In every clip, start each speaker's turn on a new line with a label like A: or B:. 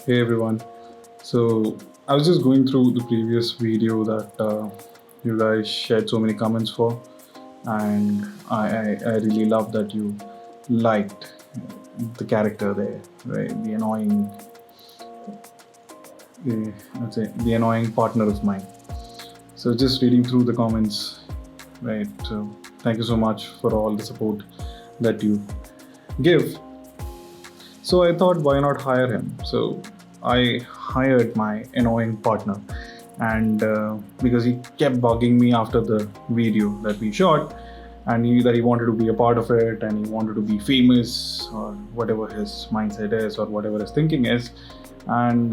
A: Hey everyone. So I was just going through the previous video that you guys shared so many comments for, and I really love that you liked the character there, right? Let's say the annoying partner of mine. So just reading through the comments, right? So thank you so much for all the support that you give. So I thought, why not hire him? So I hired my annoying partner, and because he kept bugging me after the video that we shot, and that he wanted to be a part of it, and he wanted to be famous, or whatever his mindset is, or whatever his thinking is, and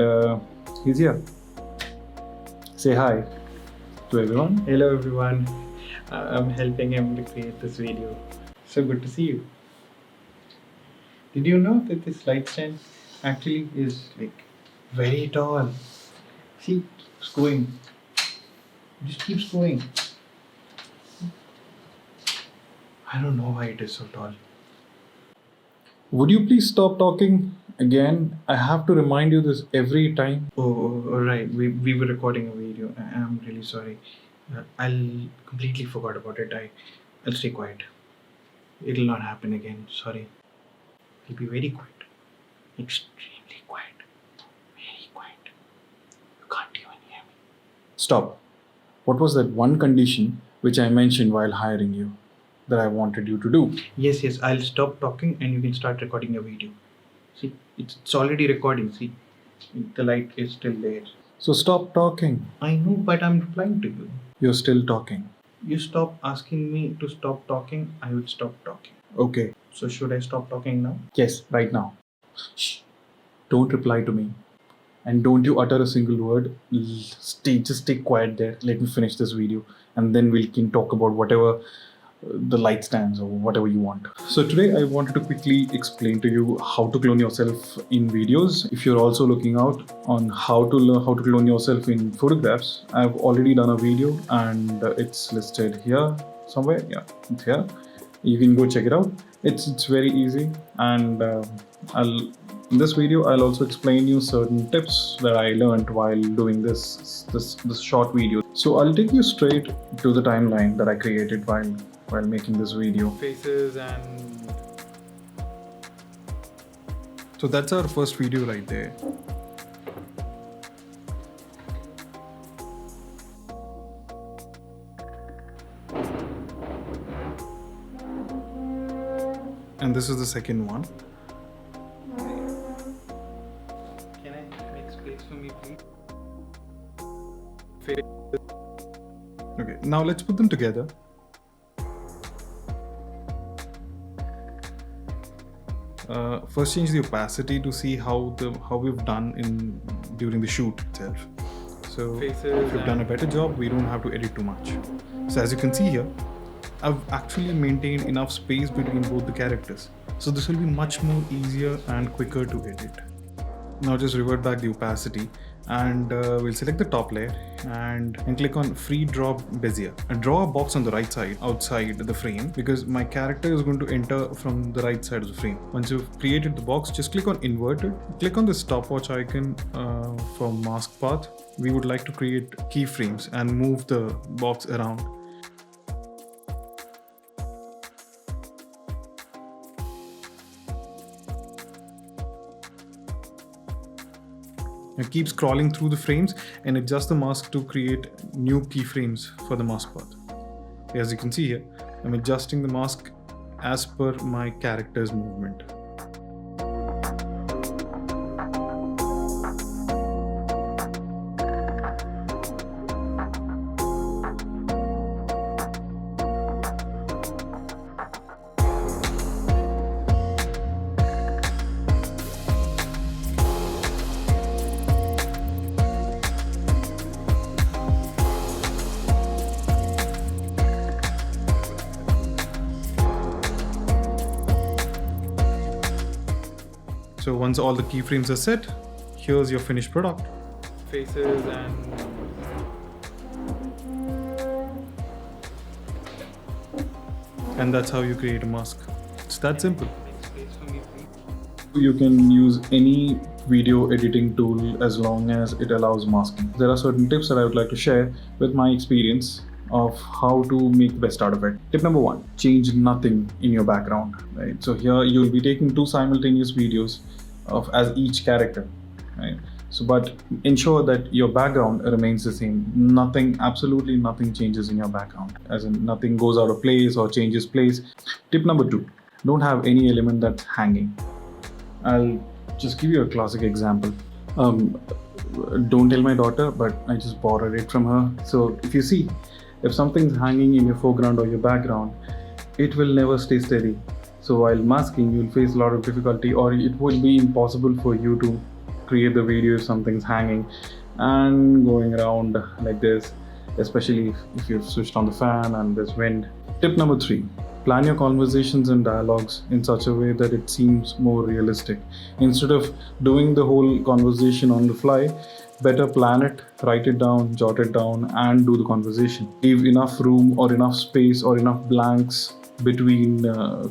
A: he's here. Say hi to everyone.
B: Hello everyone, I'm helping him to create this video. So good to see you. Did you know that this light stand actually is like very tall? See, it's going. It just keeps going. I don't know why it is so tall.
A: Would you please stop talking again? I have to remind you this every time.
B: Oh, right. We were recording a video. I'm really sorry. I'll completely forgot about it. I'll stay quiet. It'll not happen again. Sorry. I'll be very quiet. Extremely quiet. Very quiet. You can't even hear me.
A: Stop. What was that one condition which I mentioned while hiring you that I wanted you to do?
B: Yes, I'll stop talking and you can start recording your video. See, it's already recording. See, the light is still there.
A: So stop talking.
B: I know, but I'm replying to you.
A: You're still talking.
B: You stop asking me to stop talking, I will stop talking.
A: Okay.
B: So should I stop talking now?
A: Yes, right now. Shh. Don't reply to me. And don't you utter a single word. Just stay quiet there. Let me finish this video, and then we can talk about whatever the light stands or whatever you want. So today I wanted to quickly explain to you how to clone yourself in videos. If you're also looking out on how to learn how to clone yourself in photographs, I've already done a video and it's listed here somewhere. Yeah, it's here. You can go check it out. It's very easy, and in this video I'll also explain you certain tips that I learned while doing this short video. So I'll take you straight to the timeline that I created while making this video.
B: Faces and...
A: So that's our first video right there. And this is the second one.
B: Can I make space for me, please?
A: Okay, now let's put them together. First change the opacity to see how we've done during the shoot itself. So if we've done a better job, we don't have to edit too much. So as you can see here, I've actually maintained enough space between both the characters. So this will be much more easier and quicker to edit. Now just revert back the opacity, and we'll select the top layer and click on free draw bezier and draw a box on the right side outside the frame, because my character is going to enter from the right side of the frame. Once you've created the box, just click on inverted, click on the stopwatch icon for mask path. We would like to create keyframes and move the box around. Keep scrolling through the frames and adjust the mask to create new keyframes for the mask path. As you can see here, I'm adjusting the mask as per my character's movement. So once all the keyframes are set, here's your finished product.
B: Faces
A: And that's how you create a mask. It's that simple.
B: Make space for me, please.
A: You can use any video editing tool as long as it allows masking. There are certain tips that I would like to share with my experience of how to make the best out of it. Tip number 1, change nothing in your background, right? So here you'll be taking 2 simultaneous videos of as each character, right? So but ensure that your background remains the same. Nothing, absolutely nothing changes in your background, as in nothing goes out of place or changes place. Tip number 2, don't have any element that's hanging. I'll just give you a classic example. Don't tell my daughter, but I just borrowed it from her. So if you see, if something's hanging in your foreground or your background, it will never stay steady. So while masking, you'll face a lot of difficulty, or it will be impossible for you to create the video if something's hanging and going around like this, especially if you've switched on the fan and there's wind. Tip number 3, plan your conversations and dialogues in such a way that it seems more realistic. Instead of doing the whole conversation on the fly, better plan it, write it down, jot it down, and do the conversation. Leave enough room or enough space or enough blanks between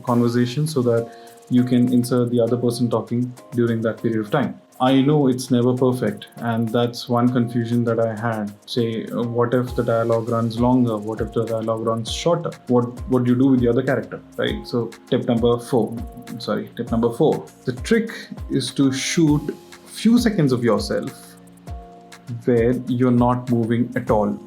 A: conversations so that you can insert the other person talking during that period of time. I know it's never perfect, and that's one confusion that I had. Say, what if the dialogue runs longer? What if the dialogue runs shorter? What do you do with the other character, right? So tip number 4. The trick is to shoot few seconds of yourself where you're not moving at all.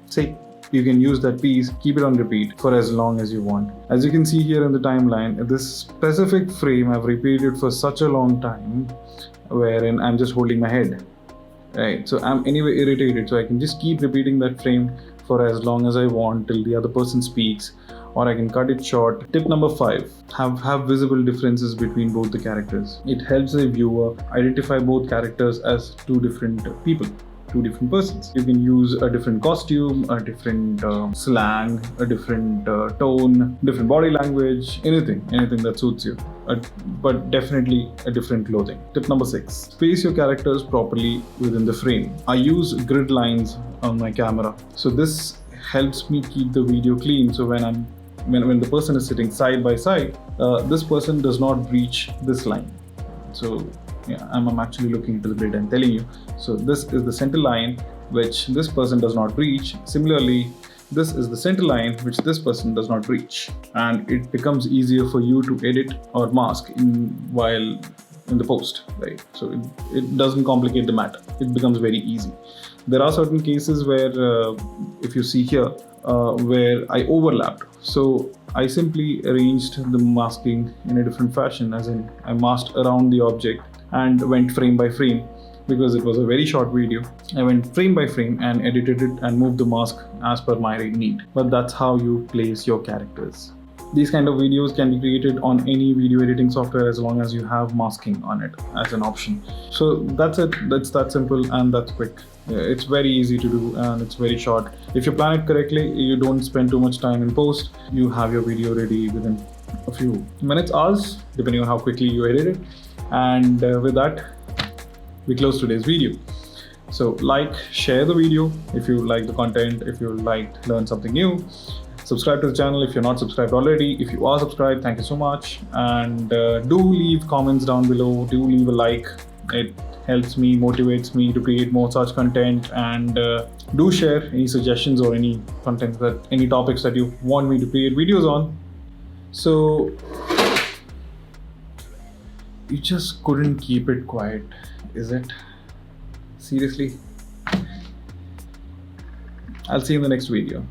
A: Say, you can use that piece, keep it on repeat for as long as you want. As you can see here in the timeline, this specific frame I've repeated for such a long time, wherein I'm just holding my head, right? So I'm anyway irritated, so I can just keep repeating that frame for as long as I want till the other person speaks, or I can cut it short. Tip number 5, have visible differences between both the characters. It helps the viewer identify both characters as 2 different people, 2 different persons. You can use a different costume, a different slang, a different tone, different body language, anything that suits you, but definitely a different clothing. Tip number 6, space your characters properly within the frame. I use grid lines on my camera, so this helps me keep the video clean. So when the person is sitting side by side, this person does not breach this line. So yeah, I'm actually looking into the grid and telling you. So this is the center line which this person does not breach. Similarly, this is the center line which this person does not breach, and it becomes easier for you to edit or mask while in the post, right? So it doesn't complicate the matter. It becomes very easy. There are certain cases where, if you see here, where I overlapped. So I simply arranged the masking in a different fashion, as in I masked around the object and went frame by frame. Because it was a very short video, I went frame by frame and edited it and moved the mask as per my need. But that's how you place your characters. These kind of videos can be created on any video editing software as long as you have masking on it as an option. So that's it. That's that simple and that's quick. It's very easy to do and it's very short. If you plan it correctly, you don't spend too much time in post. You have your video ready within a few minutes, hours, depending on how quickly you edit it. And with that, we close today's video. So like, share the video if you like the content, if you like to learn something new. Subscribe to the channel if you're not subscribed already. If you are subscribed, thank you so much. And do leave comments down below. Do leave a like. It helps me, motivates me to create more such content. And do share any suggestions or any content any topics that you want me to create videos on. So you just couldn't keep it quiet, is it? Seriously? I'll see you in the next video.